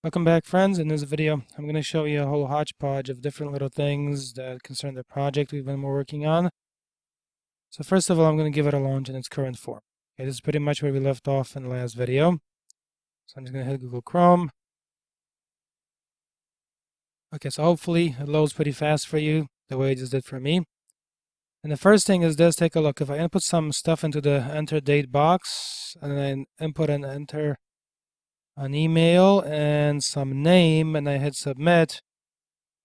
Welcome back, friends. In this video, I'm going to show you a whole hodgepodge of different little things that concern the project we've been working on. So first of all, I'm going to give it a launch in its current form. Okay, this is pretty much where we left off in the last video. So I'm just going to hit Google Chrome. Okay, so hopefully it loads pretty fast for you, the way it just did for me. And the first thing is this, take a look. If I input some stuff into the enter date box, and then input and enter an email and some name, and I hit submit,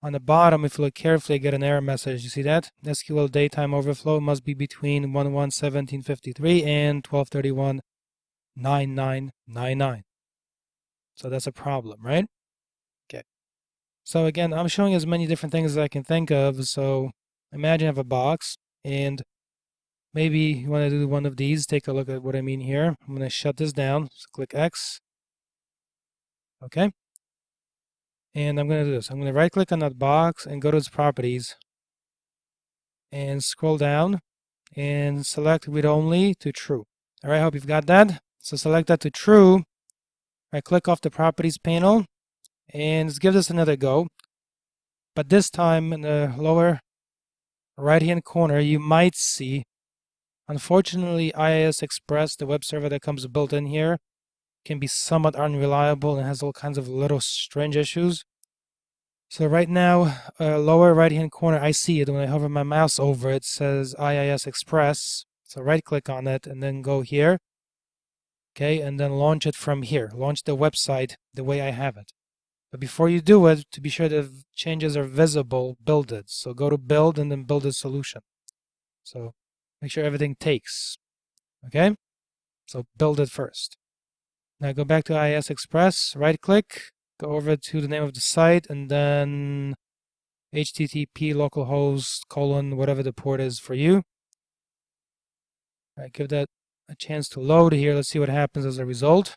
on the bottom, if you look carefully, get an error message. You see that? SQL datetime overflow must be between 11/17/53 and 12/31/9999. So that's a problem, right? Okay. So again, I'm showing as many different things as I can think of. So imagine I have a box, and maybe you want to do one of these. Take a look at what I mean here. I'm going to shut this down. So click X. Okay. And I'm going to do this. I'm going to right click on that box and go to its properties and scroll down and select read only to true. All right, I hope you've got that. So select that to true. I click off the properties panel and let's give this another go. But this time in the lower right hand corner, you might see, unfortunately, IIS Expres, the web server that comes built in here, can be somewhat unreliable and has all kinds of little strange issues. So right now, lower right hand corner, I see it when I hover my mouse over it, says IIS Expres. So right click on it and then go here. Okay, and then launch it from here. Launch the website the way I have it. But before you do it, to be sure the changes are visible, build it. So go to build and then build a solution. So make sure everything takes. Okay, so build it first. Now go back to IIS Expres, right click, go over to the name of the site, and then HTTP localhost : whatever the port is for you. All right, give that a chance to load here. Let's see what happens as a result.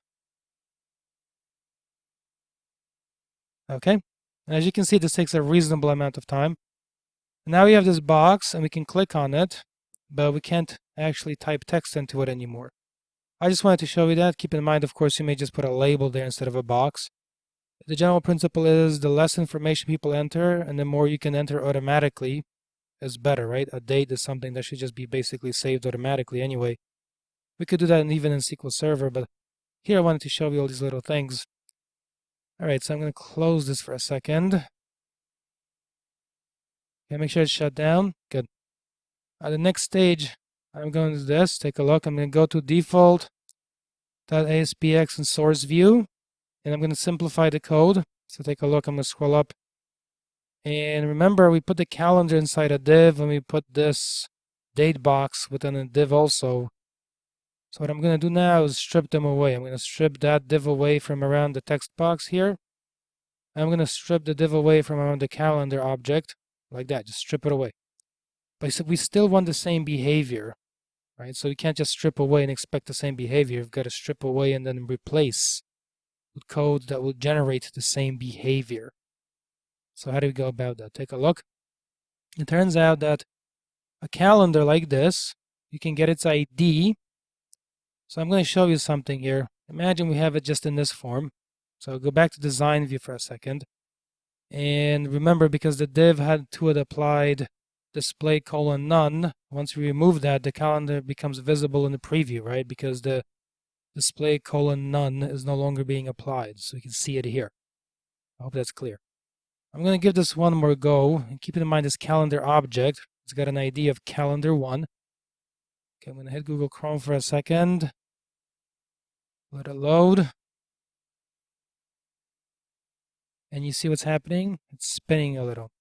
Okay, and as you can see, this takes a reasonable amount of time. And now we have this box and we can click on it, but we can't actually type text into it anymore. I just wanted to show you that. Keep in mind, of course, you may just put a label there instead of a box. The general principle is the less information people enter and the more you can enter automatically is better, right? A date is something that should just be basically saved automatically anyway. We could do that even in SQL Server, but here I wanted to show you all these little things. All right, so I'm going to close this for a second. Okay, make sure it's shut down. Good. The next stage, I'm going to do this. Take a look. I'm going to go to default.aspx and source view, and I'm going to simplify the code. So take a look. I'm going to scroll up. And remember, we put the calendar inside a div, and we put this date box within a div also. So what I'm going to do now is strip them away. I'm going to strip that div away from around the text box here. I'm going to strip the div away from around the calendar object, like that. Just strip it away. But we still want the same behavior, right? So we can't just strip away and expect the same behavior. We've got to strip away and then replace with code that will generate the same behavior. So how do we go about that? Take a look. It turns out that a calendar like this, you can get its ID. So I'm going to show you something here. Imagine we have it just in this form. So go back to design view for a second. And remember, because the div had to it applied display : none, once we remove that, the calendar becomes visible in the preview, right? Because the display : none is no longer being applied. So you can see it here. I hope that's clear. I'm going to give this one more go. And keep in mind this calendar object. It's got an ID of calendar1. Okay, I'm going to hit Google Chrome for a second. Let it load. And you see what's happening? It's spinning a little.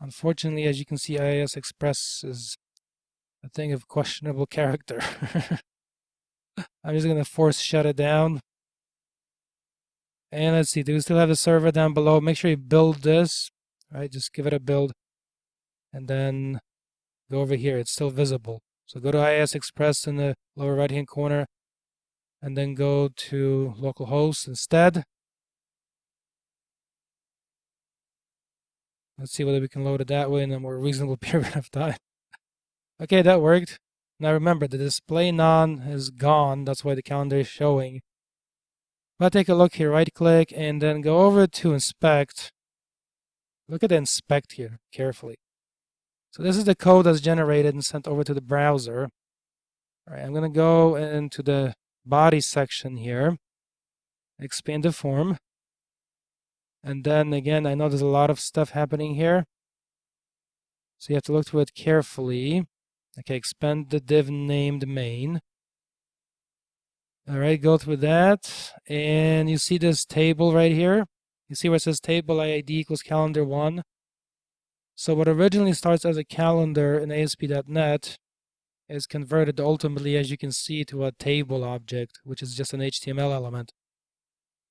Unfortunately, as you can see, IIS Expres is a thing of questionable character. I'm just going to force shut it down. And let's see, do we still have the server down below? Make sure you build this, right? Just give it a build. And then go over here. It's still visible. So go to IIS Expres in the lower right-hand corner. And then go to localhost instead. Let's see whether we can load it that way in a more reasonable period of time. Okay, that worked. Now remember, the display none is gone. That's why the calendar is showing. But take a look here, right click, and then go over to inspect. Look at the inspect here carefully. So this is the code that's generated and sent over to the browser. All right, I'm going to go into the body section here, expand the form. And then again, I know there's a lot of stuff happening here. So you have to look through it carefully. Okay, expand the div named main. All right, go through that. And you see this table right here. You see where it says table ID equals calendar 1. So what originally starts as a calendar in ASP.NET is converted ultimately, as you can see, to a table object, which is just an HTML element.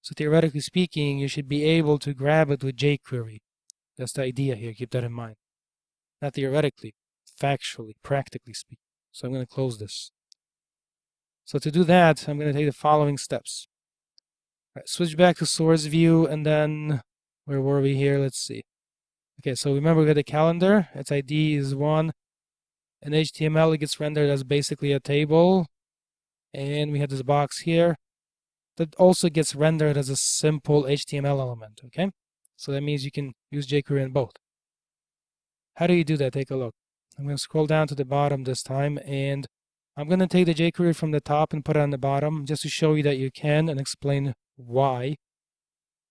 So theoretically speaking, you should be able to grab it with JQuery. That's the idea here. Keep that in mind. Not theoretically, factually, practically speaking. So I'm going to close this. So to do that, I'm going to take the following steps. All right, switch back to source view, and then where were we here? Let's see. Okay, so remember we got the calendar. Its ID is 1. In HTML, it gets rendered as basically a table. And we have this box here that also gets rendered as a simple HTML element, okay? So that means you can use jQuery in both. How do you do that? Take a look. I'm going to scroll down to the bottom this time, and I'm going to take the jQuery from the top and put it on the bottom just to show you that you can and explain why.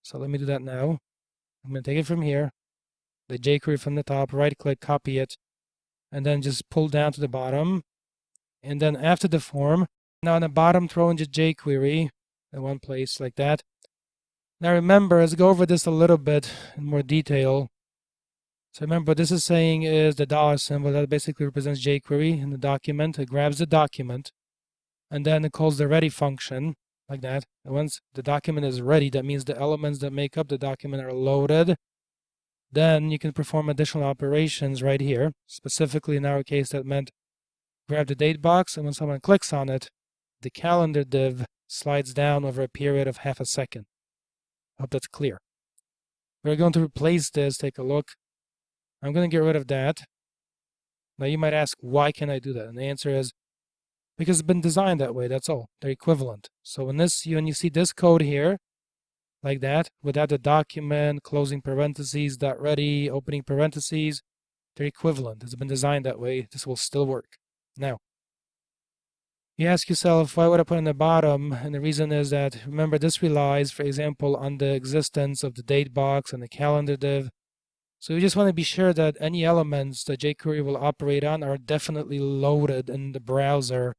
So let me do that now. I'm going to take it from here, the jQuery from the top, right-click, copy it, and then just pull down to the bottom. And then after the form, now on the bottom, throw in just jQuery in one place like that. Now remember, let's go over this a little bit in more detail. So remember, what this is saying is the dollar symbol that basically represents jQuery in the document. It grabs the document, and then it calls the ready function like that. And once the document is ready, that means the elements that make up the document are loaded. Then you can perform additional operations right here. Specifically, in our case, that meant grab the date box, and when someone clicks on it, the calendar div slides down over a period of half a second. I hope that's clear. We're going to replace this. Take a look. I'm going to get rid of that. Now you might ask, why can I do that? And the answer is because it's been designed that way. That's all. They're equivalent. So when you see this code here, like that, without the document, closing parentheses, dot ready, opening parentheses, they're equivalent. It's been designed that way. This will still work. Now, you ask yourself, why would I put in the bottom? And the reason is that, remember, this relies, for example, on the existence of the date box and the calendar div. So you just want to be sure that any elements that jQuery will operate on are definitely loaded in the browser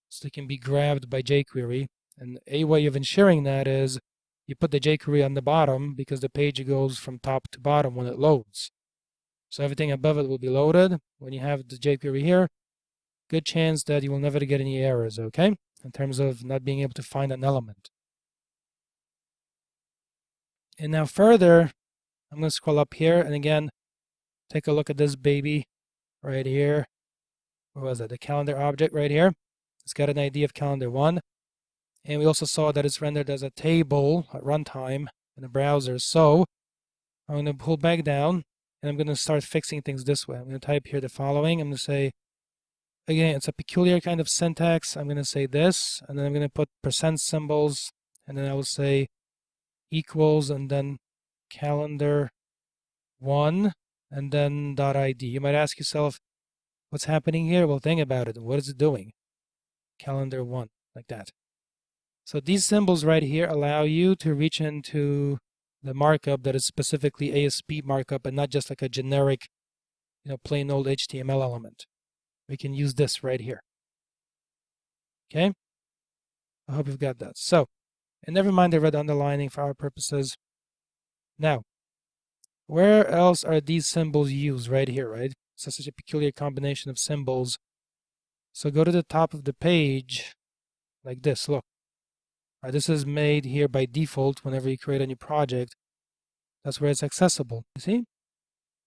so they can be grabbed by jQuery. And a way of ensuring that is you put the jQuery on the bottom because the page goes from top to bottom when it loads. So everything above it will be loaded. When you have the jQuery here, good chance that you will never get any errors, okay? In terms of not being able to find an element. And now further, I'm going to scroll up here and again, take a look at this baby right here. What was it? The calendar object right here. It's got an ID of calendar 1. And we also saw that it's rendered as a table at runtime in the browser. So I'm going to pull back down and I'm going to start fixing things this way. I'm going to type here the following. I'm going to say, again, it's a peculiar kind of syntax. I'm going to say this, and then I'm going to put percent symbols, and then I will say equals, and then calendar 1, and then .id. You might ask yourself, what's happening here? Well, think about it. What is it doing? Calendar 1, like that. So these symbols right here allow you to reach into the markup that is specifically ASP markup and not just like a generic, plain old HTML element. We can use this right here. Okay? I hope you've got that. So, and never mind the red underlining for our purposes. Now, where else are these symbols used? Right here, right? So such a peculiar combination of symbols. So go to the top of the page like this. Look. Right, this is made here by default whenever you create a new project. That's where it's accessible. You see?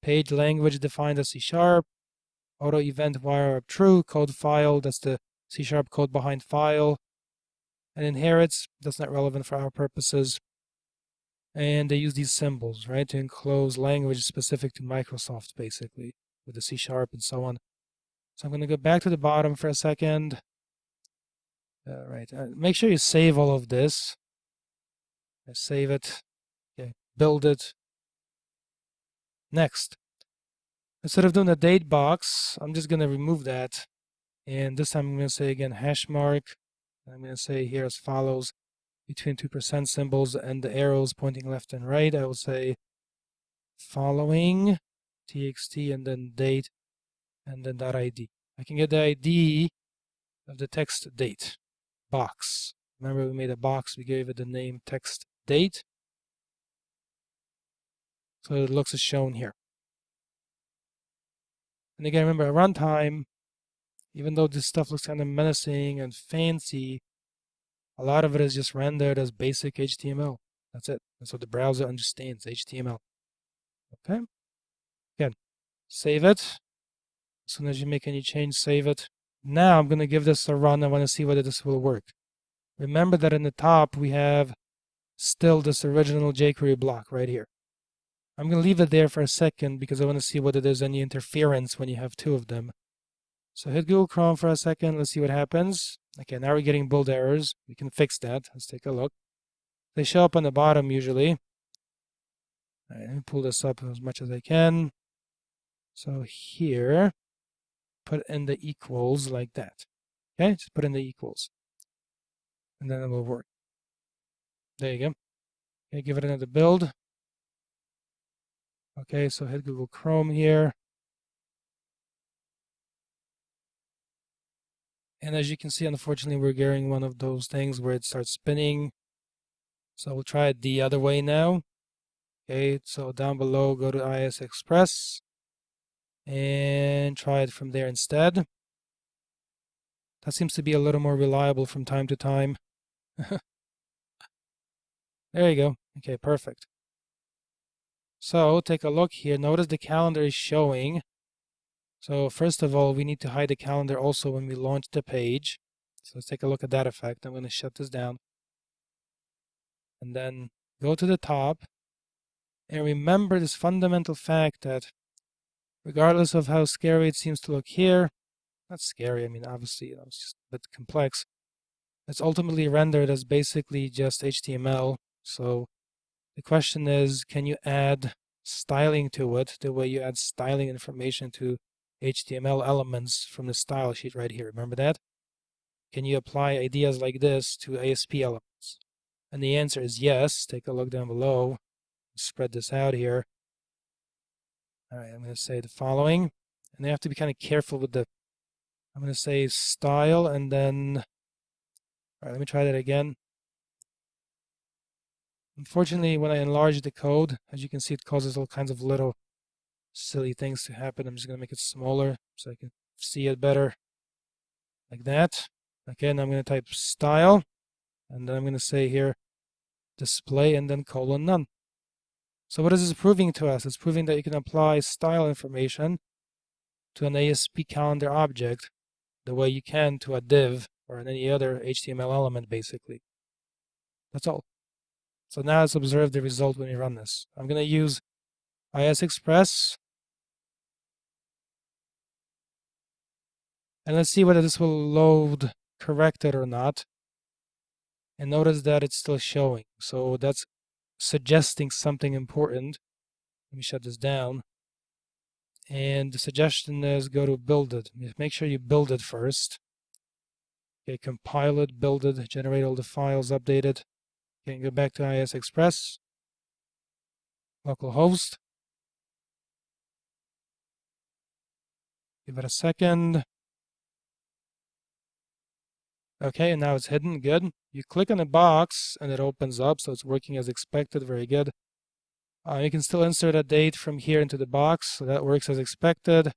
Page language defined as C#. Auto event wire up true. Code file. That's the C# code behind file. And inherits. That's not relevant for our purposes. And they use these symbols, right, to enclose language specific to Microsoft, basically, with the C# and so on. So I'm going to go back to the bottom for a second. Right. Make sure you save all of this. I save it. Okay, build it. Next. Instead of doing the date box, I'm just going to remove that. And this time I'm going to say again hash mark. I'm going to say here as follows. Between 2% symbols and the arrows pointing left and right, I will say following txt and then date and then .id. I can get the ID of the text date box. Remember we made a box, we gave it the name text date. So it looks as shown here. And again, remember at runtime, even though this stuff looks kind of menacing and fancy, a lot of it is just rendered as basic HTML. That's it. That's what the browser understands, HTML. Okay? Again, save it. As soon as you make any change, save it. Now I'm going to give this a run. I want to see whether this will work. Remember that in the top we have still this original jQuery block right here. I'm going to leave it there for a second because I want to see whether there's any interference when you have two of them. So hit Google Chrome for a second. Let's see what happens. Okay, now we're getting build errors. We can fix that. Let's take a look. They show up on the bottom usually. All right, let me pull this up as much as I can. So here, put in the equals like that. Okay, just put in the equals. And then it will work. There you go. Okay, give it another build. Okay, so hit Google Chrome here. And as you can see, unfortunately, we're getting one of those things where it starts spinning. So we'll try it the other way now. Okay, so down below, go to IIS Expres and try it from there instead. That seems to be a little more reliable from time to time. There you go. Okay, perfect. So take a look here. Notice the calendar is showing. So first of all, we need to hide the calendar also when we launch the page. So let's take a look at that effect. I'm going to shut this down. And then go to the top. And remember this fundamental fact that regardless of how scary it seems to look here, not scary, I mean, obviously, it's just a bit complex. It's ultimately rendered as basically just HTML. So the question is, can you add styling to it the way you add styling information to HTML elements from the style sheet right here? Remember that? Can you apply ideas like this to ASP elements? And the answer is yes. Take a look down below. Spread this out here. All right, I'm going to say the following. And you have to be kind of careful with the, I'm going to say style and then, all right, let me try that again. Unfortunately, when I enlarge the code, as you can see, it causes all kinds of little silly things to happen. I'm just going to make it smaller so I can see it better. Like that. Okay, and I'm going to type style. And then I'm going to say here, display and then colon none. So what is this proving to us? It's proving that you can apply style information to an ASP calendar object the way you can to a div or any other HTML element, basically. That's all. So now let's observe the result when we run this. I'm going to use IIS Expres. And let's see whether this will load corrected or not. And notice that it's still showing. So that's suggesting something important. Let me shut this down. And the suggestion is go to build it. Make sure you build it first. Okay, compile it, build it, generate all the files, update it. Okay, go back to IIS Expres. Localhost. Give it a second. Okay, and now it's hidden. Good. You click on the box and it opens up, so it's working as expected. Very good. You can still insert a date from here into the box, so that works as expected.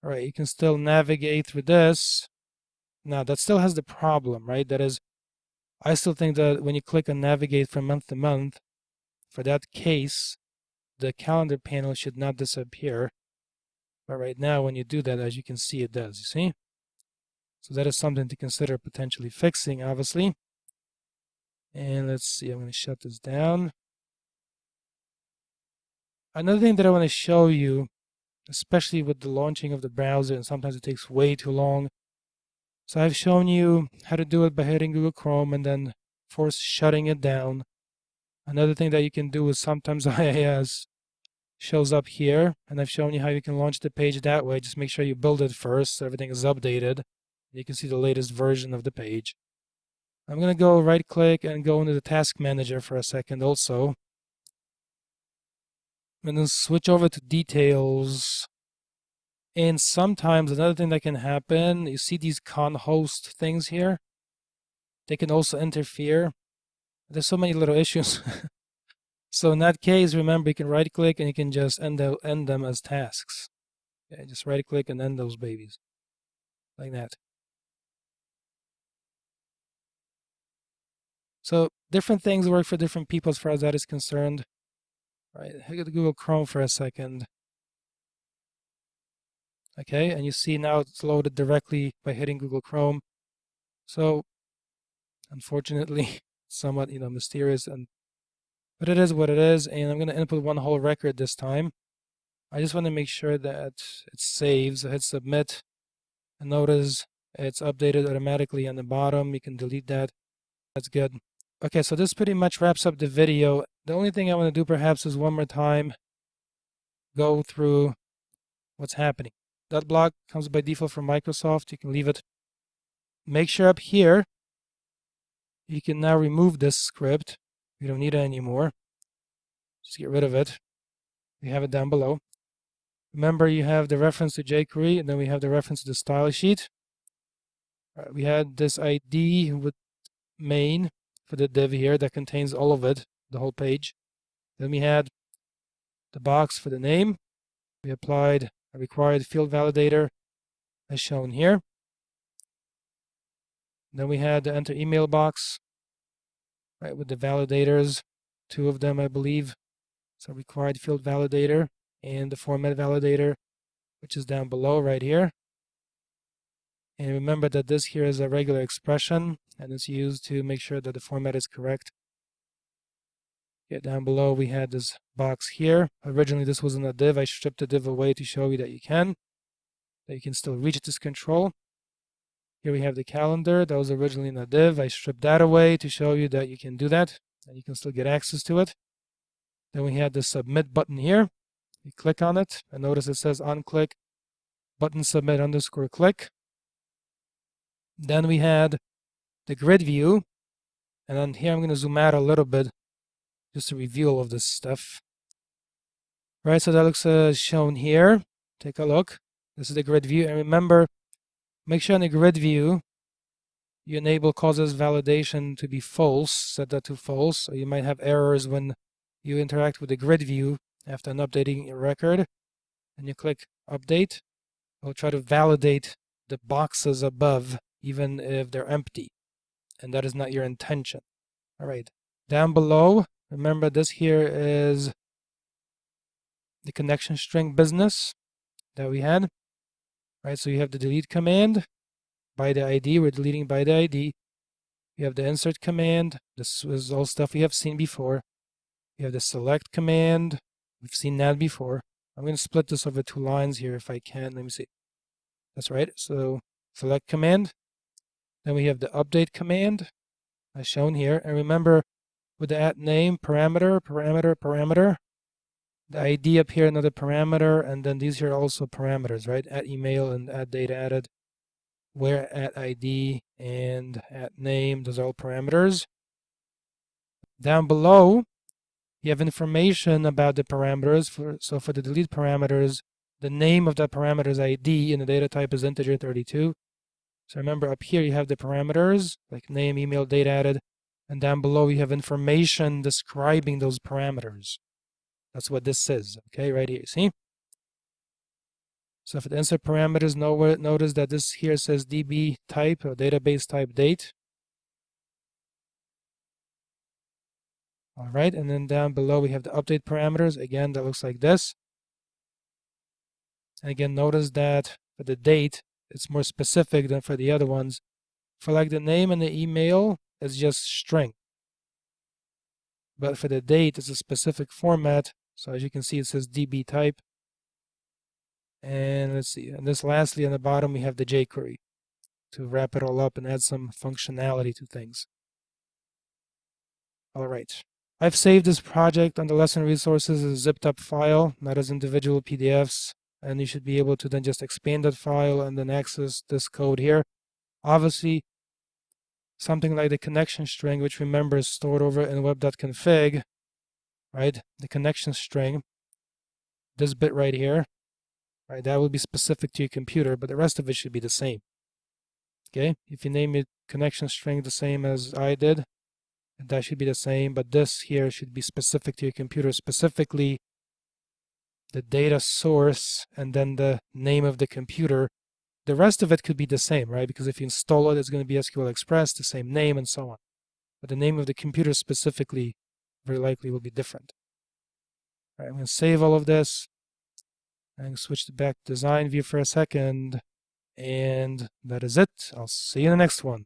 All right, you can still navigate through this. Now, that still has the problem, right? That is, I still think that when you click on navigate from month to month, for that case, the calendar panel should not disappear. But right now, when you do that, as you can see, it does. You see? So that is something to consider potentially fixing, obviously. And let's see, I'm going to shut this down. Another thing that I want to show you, especially with the launching of the browser, and sometimes it takes way too long. So I've shown you how to do it by hitting Google Chrome and then force shutting it down. Another thing that you can do is sometimes IIS shows up here, and I've shown you how you can launch the page that way. Just make sure you build it first so everything is updated. You can see the latest version of the page. I'm going to go right click and go into the task manager for a second also. And then switch over to details. And sometimes another thing that can happen, you see these con host things here? They can also interfere. There's so many little issues. So in that case, remember you can right click and you can just end them as tasks. Okay, just right click and end those babies. Like that. So different things work for different people as far as that is concerned. All right, hit Google Chrome for a second. Okay, and you see now it's loaded directly by hitting Google Chrome. So unfortunately, somewhat mysterious, but it is what it is. And I'm going to input one whole record this time. I just want to make sure that it saves. I hit submit, and notice it's updated automatically on the bottom. You can delete that. That's good. Okay, so this pretty much wraps up the video. The only thing I want to do perhaps is one more time go through what's happening. That block comes by default from Microsoft. You can leave it. Make sure up here you can now remove this script. You don't need it anymore. Just get rid of it. We have it down below. Remember, you have the reference to JQuery, and then we have the reference to the style sheet. We had this ID with main for the div here that contains all of it, the whole page. Then we had the box for the name. We applied a required field validator as shown here. Then we had the enter email box, right, with the validators, 2 of them, I believe. So required field validator and the format validator, which is down below right here. And remember that this here is a regular expression, and it's used to make sure that the format is correct. Yeah, down below we had this box here. Originally this wasn't a div. I stripped the div away to show you that you can still reach this control. Here we have the calendar. That was originally in a div. I stripped that away to show you that you can do that, and you can still get access to it. Then we had the submit button here. You click on it, and notice it says on click button submit underscore click. Then we had the grid view, and then here I'm going to zoom out a little bit just to review all of this stuff. Right, so that looks shown here. Take a look. This is the grid view, and remember, make sure in the grid view you enable causes validation to be false. Set that to false, so you might have errors when you interact with the grid view after updating your record. And you click update. It'll try to validate the boxes above, even if they're empty, and that is not your intention. All right, down below, remember this here is the connection string business that we had. Right, so you have the delete command by the ID. We're deleting by the ID. You have the insert command. This is all stuff we have seen before. You have the select command. We've seen that before. I'm going to split this over 2 lines here if I can. Let me see. That's right. So select command. Then we have the update command as shown here. And remember, with the at name, parameter, the ID up here, another parameter, and then these here are also parameters, right? At email and at date added, where at ID and at name, those are all parameters. Down below, you have information about the parameters. So for the delete parameters, the name of that parameter is ID and the data type is integer 32. So remember up here you have the parameters like name, email, date added, and down below you have information describing those parameters. That's what this is, okay, right here, see? So for the insert parameters, notice that this here says DB type or database type date. All right, and then down below we have the update parameters. Again, that looks like this. And again, notice that for the date, it's more specific than for the other ones. For like the name and the email, it's just string. But for the date, it's a specific format. So as you can see, it says DB type. And let's see, and this lastly on the bottom, we have the JQuery to wrap it all up and add some functionality to things. All right. I've saved this project on the lesson resources as a zipped up file, not as individual PDFs. And you should be able to then just expand that file and then access this code here. Obviously, something like the connection string, which remember is stored over in web.config, right? The connection string, this bit right here, right? That will be specific to your computer, but the rest of it should be the same. Okay, if you name it connection string the same as I did, that should be the same, but this here should be specific to your computer, specifically the data source and then the name of the computer. The rest of it could be the same, right? Because if you install it, it's going to be SQL Express, the same name and so on. But the name of the computer specifically very likely will be different. All right, I'm going to save all of this and switch to back to design view for a second. And that is it. I'll see you in the next one.